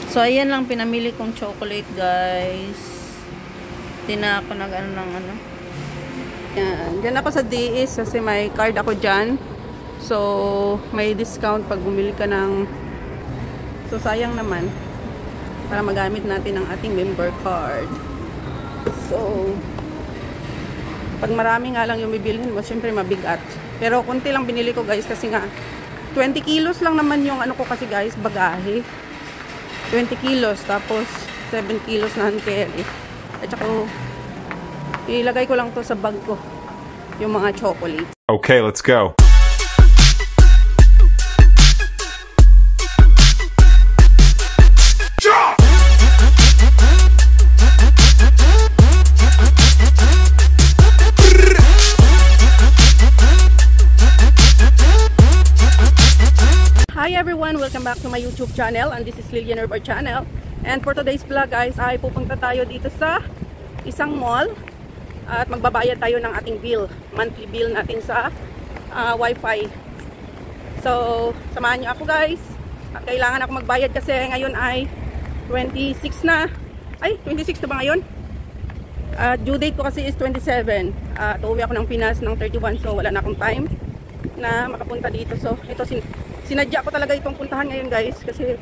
So, ayan lang pinamili kong chocolate, guys. Hindi na ako nag-ano ng ano. Yan. Diyan ako sa DIS kasi may card ako dyan. So, may discount pag bumili ka ng... So, sayang naman. Para magamit natin ang ating member card. So, pag marami nga lang yung bibilhin mo, syempre mabigat. Pero kunti lang binili ko, guys, kasi nga 20 kilos lang naman yung ano ko kasi, guys, bagahe. 20 kilos, tapos 7 kilos na carry. At saka, ilagay ko lang to sa bag ko, yung mga chocolate. Okay, let's go. Hi everyone! Welcome back to my YouTube channel, and this is Lilian Herbert channel. And for today's vlog, guys, ay pupunta tayo dito sa isang mall at magbabayad tayo ng ating bill, monthly bill natin sa wifi. So, samahan niyo ako, guys. At kailangan ako magbayad kasi ngayon ay 26 na. Ay, 26 na ba ngayon? Due date ko kasi is 27. Uuwi ako ng Pinas ng 31, so wala na akong time na makapunta dito. So, ito sinadya ko talaga itong puntahan ngayon, guys, kasi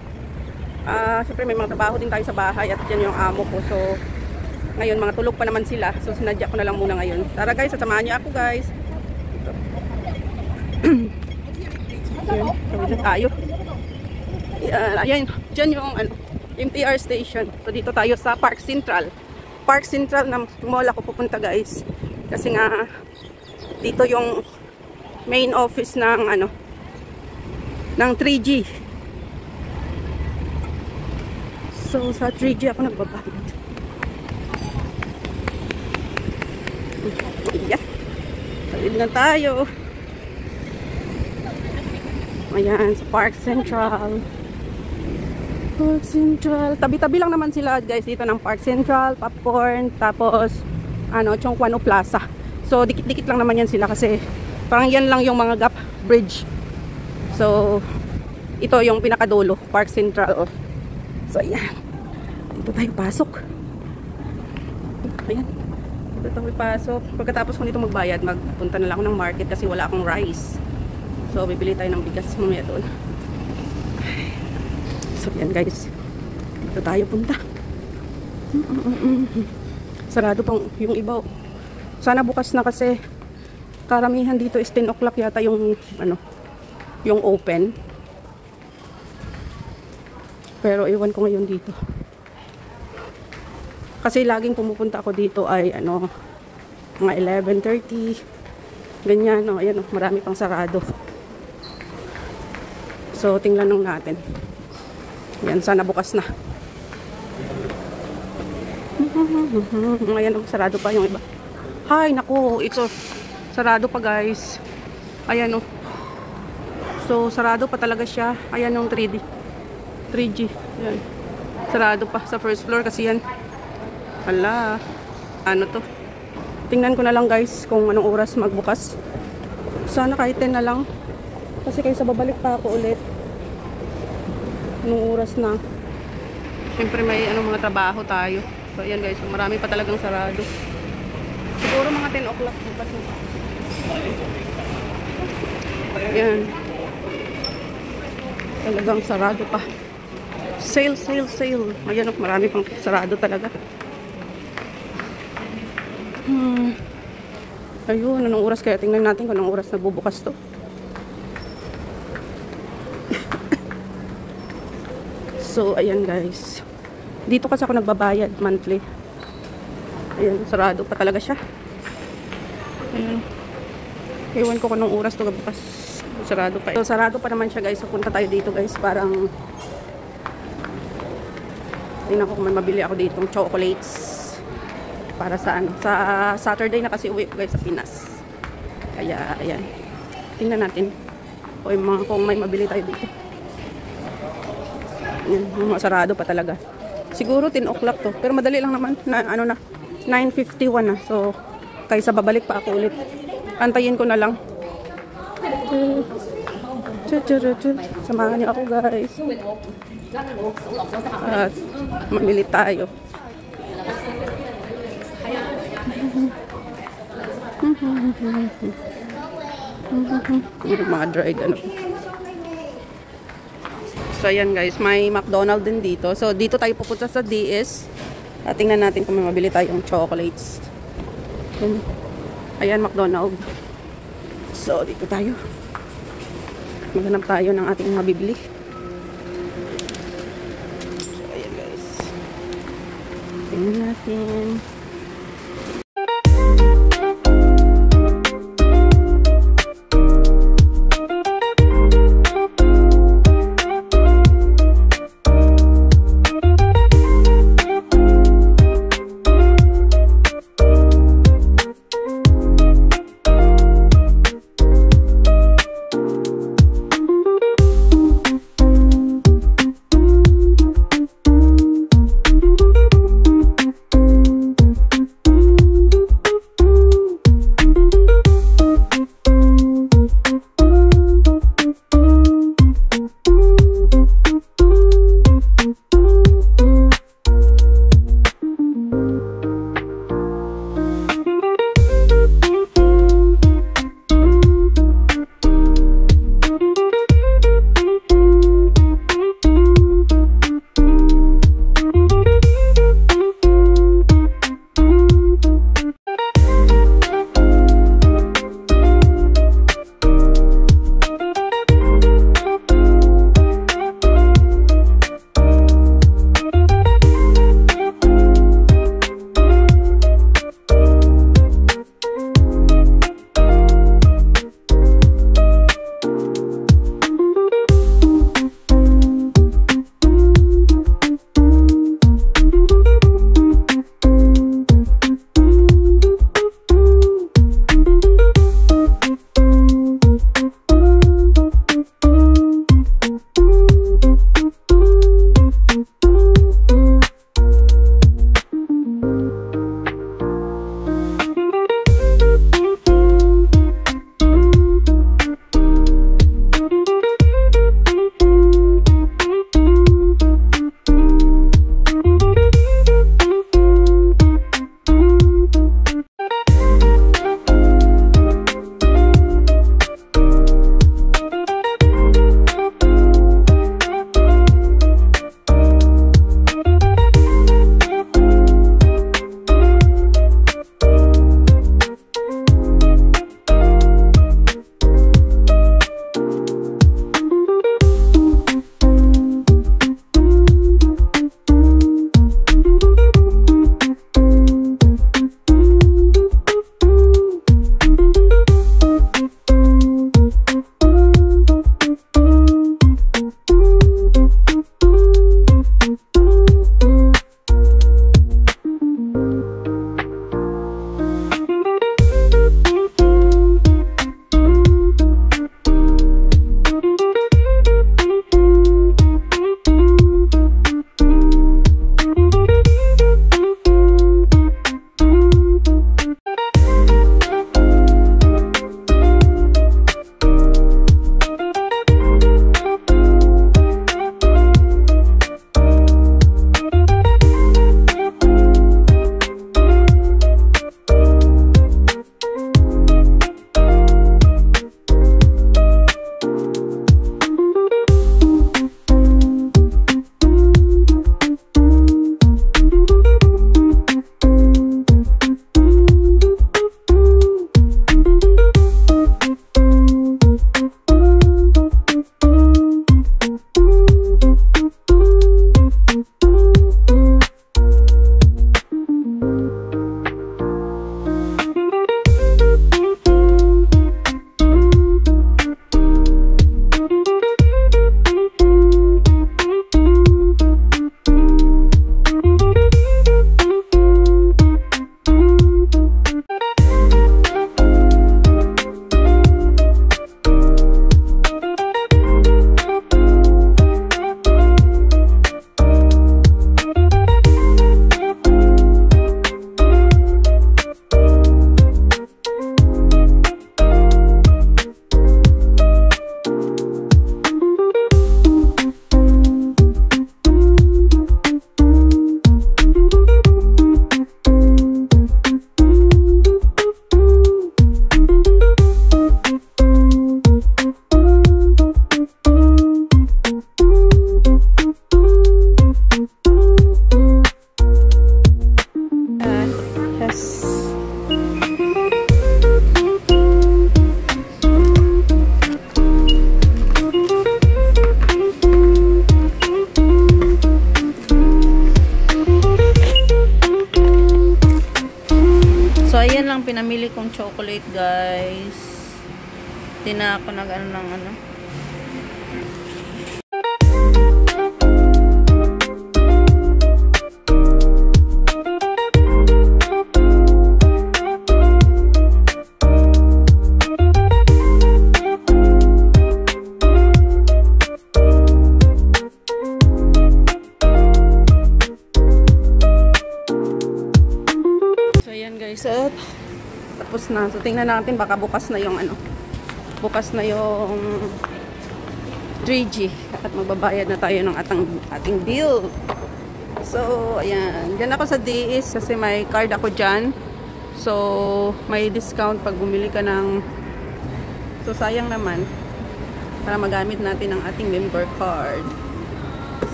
syempre may mga trabaho din tayo sa bahay at dyan yung amo ko. So ngayon mga tulog pa naman sila, so sinadya ko na lang muna ngayon. Tara, guys, samahan niyo ako, guys. Ayan, tawid na tayo. Ayan, dyan yung MTR station. So dito tayo sa Park Central. Park Central na mall ako pupunta, guys, kasi nga dito yung main office ng ng 3G. So, sa 3G ako nagbabayad. Ayan. Talid na tayo. Ayan, sa Park Central. Park Central. Tabi-tabi lang naman sila, guys, dito ng Park Central, Popcorn, tapos, Chongquano Plaza. So, dikit-dikit lang naman yan sila kasi parang yan lang yung mga gap bridge. So, ito yung pinakadulo, Park Central. So, ayan. Dito tayo pasok. Ayan. Dito tayo pasok. Pagkatapos ko dito magbayad, magpunta na lang ako ng market kasi wala akong rice. So, bibili tayo ng bigas mamaya doon. So, ayan, guys. Dito tayo punta. Sarado pang yung iba. Sana bukas na kasi karamihan dito is 10 o'clock yata yung yung open. Pero iwan ko ngayon dito. Kasi laging pumupunta ako dito ay mga 11:30. Ganyan, ayan, marami pang sarado. So tingnan lang natin. Yan, sana bukas na. Ayan, sarado pa yung iba. Hay, naku, ito sarado pa, guys. Ayan, so, sarado pa talaga siya. Ayan yung 3G. Ayan. Sarado pa sa first floor kasi yan. Hala. Ano to? Tingnan ko na lang, guys, kung anong oras magbukas. Sana kahit 10 na lang. Kasi kaysa babalik pa ako ulit. Anong oras na? Siyempre may mga trabaho tayo. So, ayan, guys. Marami pa talagang sarado. Siguro mga 10 o'clock bukas na. Ayan. Talagang sarado pa. Sale. Ayan, marami pang sarado talaga. Ayun, anong oras kaya? Tingnan natin kung anong oras na bubukas to. So, ayan, guys. Dito kasi ako nagbabayad monthly. Ayan, sarado pa talaga siya. Ayan. Ewan ko kung anong oras to bukas. Sarado pa. So, sarado pa naman siya, guys. So, punta tayo dito, guys. Parang tingnan ko kung may mabili ako dito ng chocolates. Para sa sa Saturday na kasi uwi ko, guys, sa Pinas. Kaya, ayan. Tingnan natin kung may mabili tayo dito. Ayan, sarado pa talaga. Siguro 10 o'clock to. Pero madali lang naman. 9:51 na. So, kaysa babalik pa ako ulit. Antayin ko na lang. Samahan niyo ako guys. At mamili tayo. Mga dried ano. So ayan guys, may McDonald's din dito. So dito tayo pupunta sa DS. At tingnan natin kung may mabili tayong chocolates. Ayan, McDonald's. So dito tayo. Maghanap tayo ng ating mabibili. So ayan guys. Tingnan natin. pinamili kong chocolate, guys. Hindi na ako nag-ano ng ano. At tapos na. So tingnan natin baka bukas na yung ano. Bukas na yung 3G at magbabayad na tayo ng ating bill. So ayan. Diyan ako sa DIS kasi may card ako diyan. So may discount pag bumili ka ng. So sayang naman para magamit natin ang ating member card.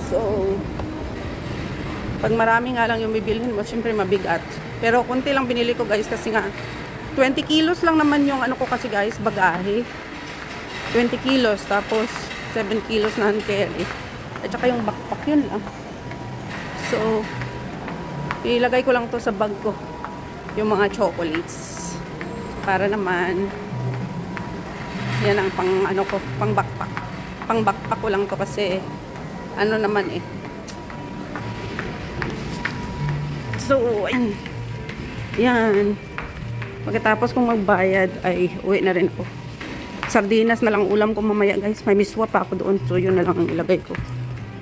So pag marami nga lang yung bibilhin mo, syempre mabigat. Pero konti lang binili ko, guys, kasi nga 20 kilos lang naman yung ano ko kasi, guys, bagahe. 20 kilos, tapos 7 kilos na hand-carry. At saka yung backpack, yun lang. So, ilagay ko lang to sa bag ko, yung mga chocolates. Para naman, yan ang pang, ano ko, pang backpack. Pang backpack ko lang to kasi, ano naman eh. So, ayan. Yan. Pagkatapos kong magbayad ay uwi na rin ako. Sardinas na lang ulam ko mamaya, guys. May miswa pa ako doon. So yun na lang ang ilagay ko.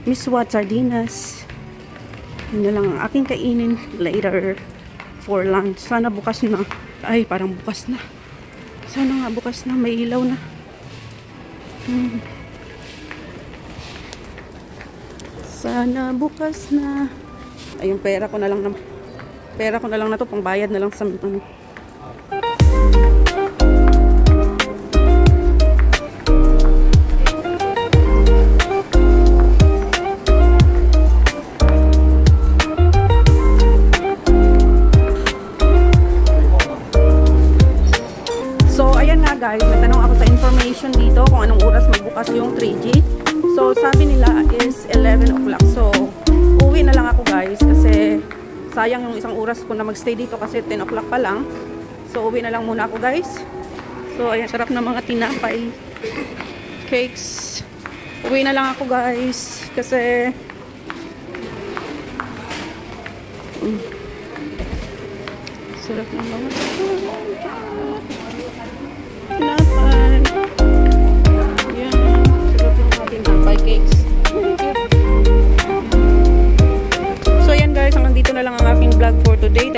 Miswa at sardinas. Yun na lang ang aking kainin later for lunch. Sana bukas na. Ay, parang bukas na. Sana nga bukas na. May ilaw na. Sana bukas na. Ay, yung pera ko na lang naman. Pera ko na lang na to, pang bayad na lang sa ano. So, ayan nga guys, natanong ako sa information dito kung anong oras magbukas yung 3G. So, sabi nila is 11 o'clock. So, uwi na lang ako guys kasi sayang yung isang oras ko na magstay dito kasi 10 o'clock pa lang. So, uwi na lang muna ako, guys. So, ayan, sarap na mga tinapay. Cakes. Uwi na lang ako, guys. Kasi sarap na mga tinapay. Ayan, sarap na mga tinapay cakes. So, ayan guys, hanggang dito na lang ang aking vlog for today.